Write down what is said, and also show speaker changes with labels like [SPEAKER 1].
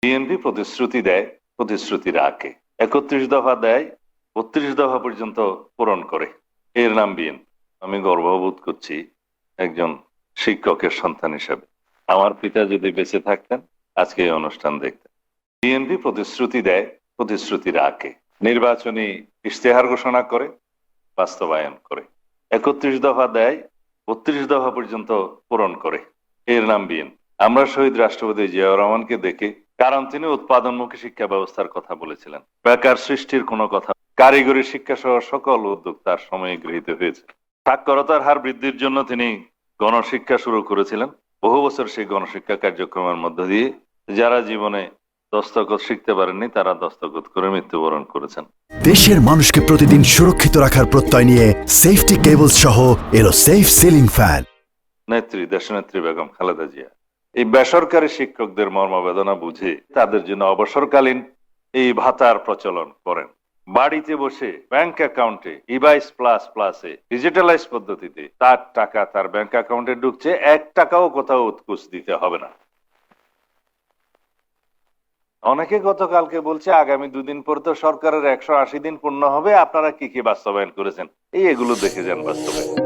[SPEAKER 1] BNP প্রতিশ্রুতি দেয়, প্রতিশ্রুতি রাখে। 31 দফা দেয়, 32 দফা পর্যন্ত পূরণ করে। এর নাম বিএনপি। আমি গর্ববোধ করছি একজন শিক্ষকের সন্তান হিসেবে। আমার পিতা যদি বেঁচে থাকতেন আজকে এই অনুষ্ঠান দেখতেন। বিএনপি প্রতিশ্রুতি দেয়, প্রতিশ্রুতি রাখে। নির্বাচনী ইশতেহার ঘোষণা করে, বাস্তবায়ন করে। 31 দফা দেয়, 32 দফা পর্যন্ত পূরণ করে। এর নাম বিএনপি। আমরা শহীদ রাষ্ট্রপতি জিয়াউর রহমানকে দেখে, কারণ তিনি উৎপাদনমুখী শিক্ষা ব্যবস্থার কথা বলেছিলেন, বেকার সৃষ্টির কোনো কথা, কারিগরি শিক্ষা সহ সকল উদ্যোগ তার সময়ে গৃহীত হয়েছে। সাক্ষরতার হার বৃদ্ধির জন্য তিনি গণশিক্ষা শুরু করেছিলেন। বহু বছর সেই গণশিক্ষা কার্যক্রমের মধ্য দিয়ে যারা জীবনে দস্তখত শিখতে পারেননি তারা দস্তখত করে মৃত্যুবরণ করেছেন।
[SPEAKER 2] দেশের মানুষকে প্রতিদিন সুরক্ষিত রাখার প্রত্যয় নিয়ে সেফটি কেবল সহ এলো সেফ সিলিং ফ্যান।
[SPEAKER 1] নেত্রী, দেশনেত্রী বেগম খালেদা জিয়া এই বেসরকারি শিক্ষকদের মর্মবেদনা বুঝে তাদের জন্য অবসরকালীন এই ভাতার প্রচলন করেন। বাড়িতে বসে ব্যাংক অ্যাকাউন্টে ইভাইস প্লাস প্লাসে ডিজিটালাইজ পদ্ধতিতে তার টাকা তার ব্যাংক অ্যাকাউন্টে ঢুকছে, 1 টাকাও কোথাও উৎকুচ দিতে হবে না। অনেকে গতকালকে বলছে আগামী 2 দিন পর তো সরকারের 180 দিন পূর্ণ হবে, আপনারা কি কি বাস্তবায়ন করেছেন, এগুলো দেখে যান বাস্তবায়ন।